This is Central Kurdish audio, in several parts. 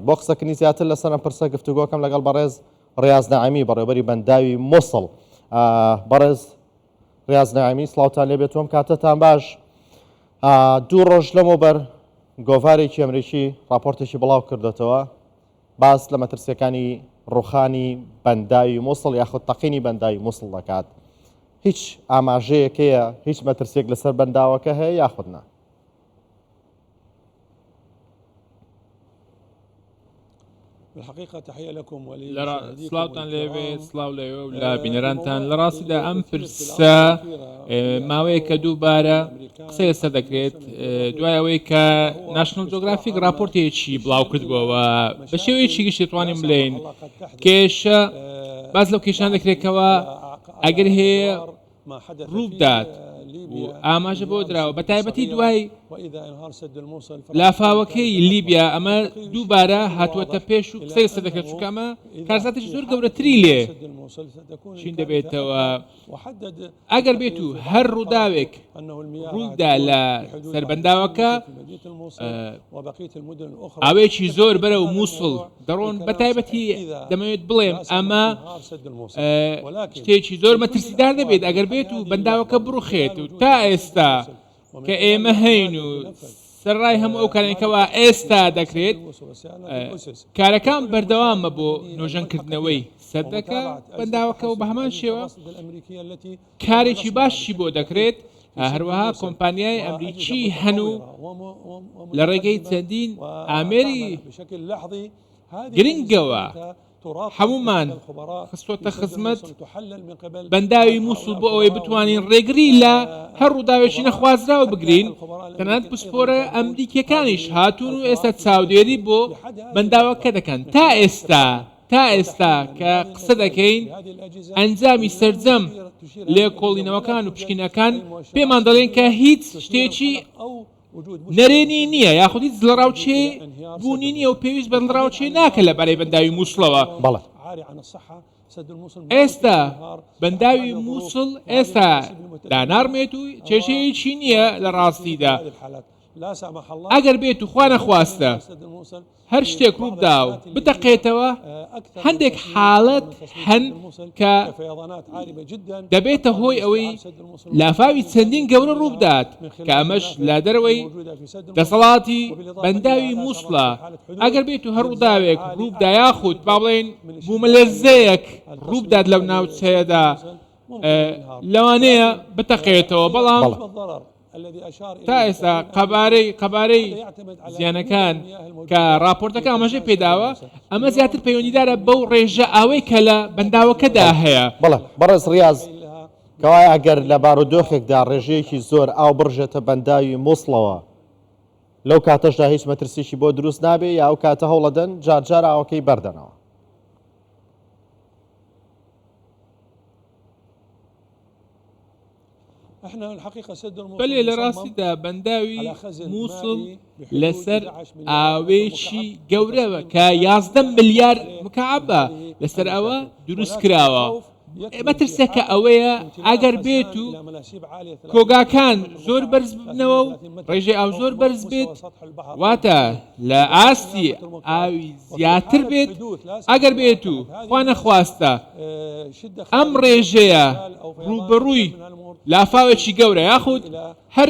بۆ قسەکردنی زیاتر لەسەر پرسە گفتوگۆکەم لەگەڵ بەڕێز ڕیاز نەعیمی بەڕێوەبەری بەنداوی مووسڵ. بەڕێز ڕیاز نەعیمی سڵاوتان لێ بێتەوەم کاتتان باش. 2 ڕۆژ لەمەوبەر گۆڤارێکی ئەمریکی راپۆرتێکی بڵاو کردێتەوە باس لە مەترسیەکانی ڕوخانی بەنداوی مووسڵ یاخود تەقینی بەنداوی مووسڵ دەکات. هیچ ئاماژەیەکەیە هیچ مەترسێک لەسەر بەنداوەکە هەیە یاخود نا؟ سلااوتان لێوێت سلااو لەوێ و لە بینەرانتان لە ڕاستیدا ئەم پرسە ماوەیە کە دووبارە قسەی لەسەر دەکرێت دوای ئەوەی کە ناشنل جۆگرافیک راپۆرتێکی بڵاو کردبووەوە بە شێوەیەکی گشت دەتوانین بڵێن کێشە باز لەو کێشان دەکرێتەوە ئەگەر هەیە ڕوودات و ئاماژە بۆ درراوە بە تایبەتی دوای لافاوەکەی لیبیا ئەمە دووبارە هاتووەتە پێش و قسەی لەسەر دەکرێت چونکە ئەمە کارزاتێکی زۆر گەورەتری لێ چین دەبێتەوە ئەگەر بێت و هەر ڕووداوێک ڕوودا لە سەربەنداوەکە ئاوێکی زۆر بەرە و مووسڵ دەڕۆن بە تایبەتی دەمەوێت بڵێم ئەمە شتێکی زۆر مەترسیدار دەبێت ئەگەر بێت و بەنداوەکە بڕوخێت و تا ئێستا کە ئێمە هەین و سەرڕای هەموو ئەو کارێکەوە ئێستا دەکرێت کارەکان بەردەوامە بۆ نۆژەنکردنەوەی سەردەکە بەنداوەکە و بە هەمان شێوە کارێکی باشی بۆ دەکرێت هەروەها کۆمپانیای ئەمریکی هەنوو لە ڕێگەی چەندین ئامێری گرنگەوە هەمومان خستوەتە خزمەت بەنداوی مووسڵ بۆ ئەوەی بتوانین ڕێگری لە هەر ڕووداوێکی نەخوازراوە بگرین تەنانەت پسپۆرە ئەمریکیەکانیش هاتوون و ئێستا چاودێری بۆ بەنداوەکە دەکەن تا ئێستا کە قسە دەکەین ئەنجامی سەرجەم لێ کۆڵینەوەکان و پشکنەکان پێمان دەڵێن کە هیچ شتێکی نەرێنی نییە یاخود هیچ دڵڕاوچێ بوونی نییە و پێویست بە دڵڕاوچێ ناکە لە بەرەی بەنداوی مووسڵەوە. ئێستا بەنداوی مووسڵ ئێستا دانارمێت و کێشەیەکی نییە لە ڕاستیدا ئەگەر بێت و خوا نەخواستە هەر شتێک ڕووبدا و بتەقێتەوە هەندێک حاڵەت هەن کە دەبێتە هۆی ئەوەی لافاوی چەندین گەورە ڕووبدات کە ئەمەش لە دەرەوەی دەسەڵاتی بەنداوی مووسڵە ئەگەر بێت و هەر ڕووداوێک ڕووبدا یاخود با بڵێن بوومەلەرزەیەک ڕووبدات لەو ناوچەیەدا لەوانەیە بتەقێتەوە بەڵام تا ئێستا قەبارەی زیانەکان کە راپۆرتەکە ئاماژەی پێداوە ئەمە زیاتر پەیوەندیدارە بەو ڕێژە ئاوەی کە لە بەنداوەکەدا هەیە. بەڵێ بەڕێز ڕیاز کەوای ئەگەر لە بارودۆخێکدا ڕێژەیەکی زۆر ئاو بڕژێتە بەنداوی مووسڵەوە لەو کاتەشدا هیچ مەترسیشی بۆ دروست نابێ یا ئەو کاتە هەوڵەدەن جارجار ئاوەکەی بەردەنەوە؟ بەلێ لە ڕاستیدا بەنداوی مووسڵ لەسەر ئاوێکی گەورەوە کە 11 ملیار مکعبە لەسەر ئەوە دروست کراوە. مەترسەکە ئەوەیە ئەگەر بێت و کۆگاکان زۆر بەرز ببنەوە و ڕێژەی ئاو زۆر بەرز بێت واتە لە ئاستی ئاوی زیاتر بێت ئەگەر بێت و خوا نەخواستە ئەم ڕێژەیە ڕوبەڕووی لافاوێکی گەورە یاخود هەر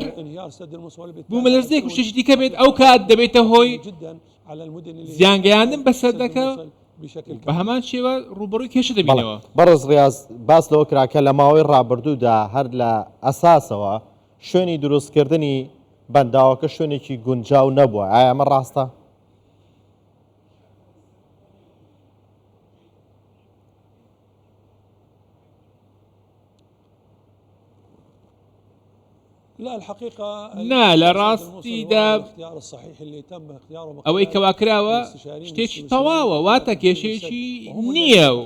بوومەلەرزەیەک و شتێکی دیکە بێت ئەو کات دەبێتە هۆی زیانگەیاندن بەسەر دەکە بە هەمان شێوە ڕوبەڕووی کێشە دەبینەوە. بەڕێز ڕیاز باس لەوە کراکە لە ماوەی ڕابردوودا هەر لە ئەساسەوە شوێنی دروستکردنی بەنداوەکە شوێنێکی گونجاو نەبووە، ئایا ئەمە ڕاستە؟ نا لە ڕاستیدا ئەوەی کەواکراوە شتێکی تەواوە واتە کێشەیەکی نییە و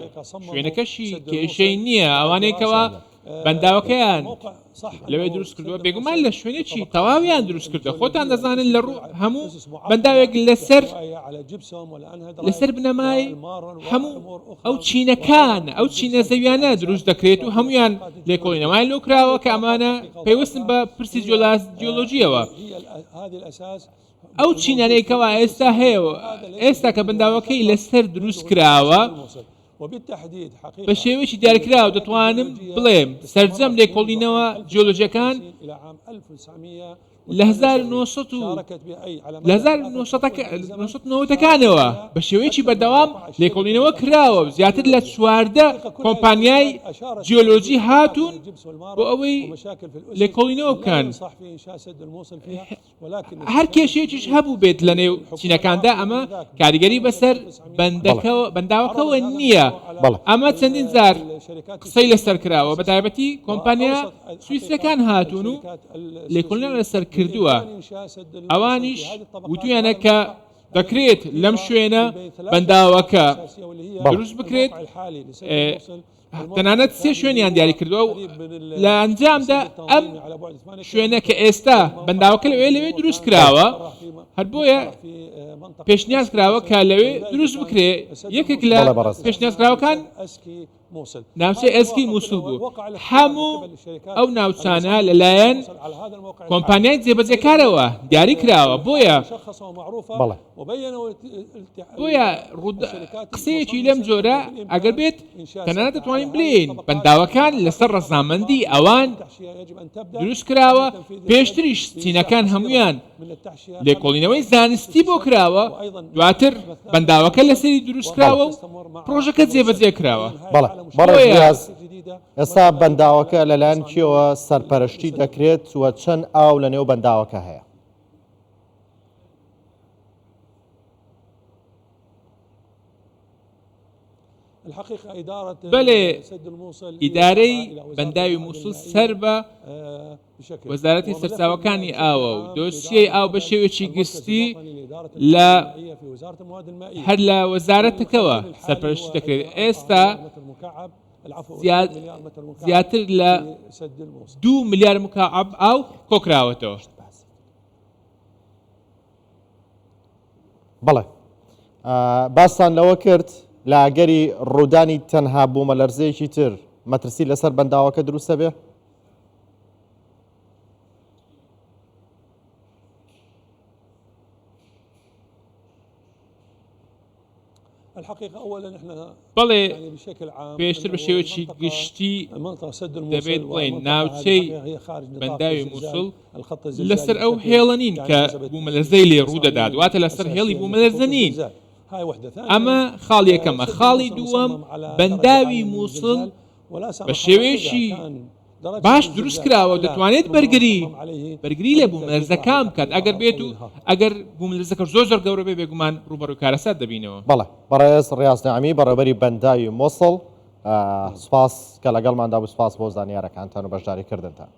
شوێنەکەشی کێشەی نییە ئەوانەیەکەوە بەنداوەکەیان لەوێ دروست کردووە بێگومان لە شوێنێکی تەواویان دروست کردووە خۆتان دەزانن لە ڕوو هەموو بەنداوێک لەسەر بنەمای هەموو ئەو چینەکان ئەو چینە زەویانە دروست دەکرێت و هەمویان لێکۆڵینەوەی لۆ کراوە کە ئەمانە پێوەستن بە پرسی جیۆلۆجیەوە ئەو چینانەیەکەوە ئێستا هەیە ئێستا کە بەنداوەکەی لەسەر دروست کراوە بە شێوەیەکی دیارکراوە دەتوانم بڵێم سەرجەم لێکۆڵینەوە جیۆلۆجیەکان لە 1990ەکانەوە بە شێوەیەکی بەردەوام لێکۆڵینەوە کراوە زیاتر لە 14 کۆمپانیای جیۆلۆجی هاتوون بۆ ئەوەی لێکۆڵینەوە بکەن هەر کێشەیەکیش هەبوو بێت لە نێو چینەکاندا ئەمە کاریگەری بەسەر بەنداوەکەوە نییە ئەمە چەندین جار قسەی لەسەر کراوە بە تایبەتی کۆمپانیا سویسەکان هاتوون و لێکۆڵینەوە لەسەر کردووە ئەوانیش وتویانە کە دەکرێت لەم شوێنە بەنداوەکە دروست بکرێت تەنانەت 3 شوێنیان دیاری کردووە و لە ئەنجامدا ئەم شوێنە کە ئێستا بەنداوەکە لەوێ دروست کراوە هەر بۆیە پێشنیاز کراوە کە لەوێ دروست بکرێ یەکێک لە پێشنیازکراوەکان ناوچەی ئەسکی مووسڵ بوو هەموو ئەو ناوچانە لەلایەن کۆمپانیای جێبەجێکارەوە دیاری کراوە بۆیە قسەیەکی لەم جۆرە ئەگەر بێت تەنانەت دەتوانین بڵێن بەنداوەکان لەسەر ڕەزامەندی ئەوان دروست کراوە پێشتریش چینەکان هەمویان لێکۆڵینەوەی زانستی بۆ کراوە دواتر بەنداوەکە لەسەری دروست کراوە و پرۆژەکە جێبەجێ کراوە ئێستا بەنداوەکە لەلایەن کێوە سەرپەرشتی دەکرێت وە چەند ئاو لە نێو بەنداوەکە هەیە بەڵێ ئیدارەی بەنداوی مووسڵ سەر بە وەزارەتی سەرچاوەکانی ئاوە و دۆسیەی ئاو بە شێوێکی گشتی هەر لە وەزارەتەکەوە سەرپەرشتی دەکرێت ئێستا زیاتر لە 2 ملیار مکعب ئاو کۆکراوەتەوە بەڵێ باسان لەوە کرد لە ئەگەری ڕوودانی تەنها بوومەلەرزەیەکی تر مەترسی لەسەر بەنداوەکە دروستە بێ بەڵێ پێشتر بە شێوەیەکی گشتی دەبێت بڵێن ناوچەی بەنداوی مووسڵ لەسەر ئەو هێڵە نین کە بوومەلەرزەی لێ ڕوودەدات واتە لەسەر هێڵی بوومەلەرزە نین ئەمە خاڵ یەکەمە خاڵی دووەم بەنداوی مووسڵ بە شێوەیەکی باش دروست کراوە دەتوانێت بەرگری لێ بوومەلەرزەکان بکات ئەگەر بێت و ئەگەر بوومەلەرزەکە زۆر گەورە بێ بێگومان ڕوبەڕووی کارەسات دەبینەوە بەڵێ بەڕێز ڕیاز نەعەمی بەڕێوەبەری بەنداوی مووسڵ سوپاس کە لەگەڵماندا بوو سوپاس بۆ زانیارەکانتان و بەشداریکردنتان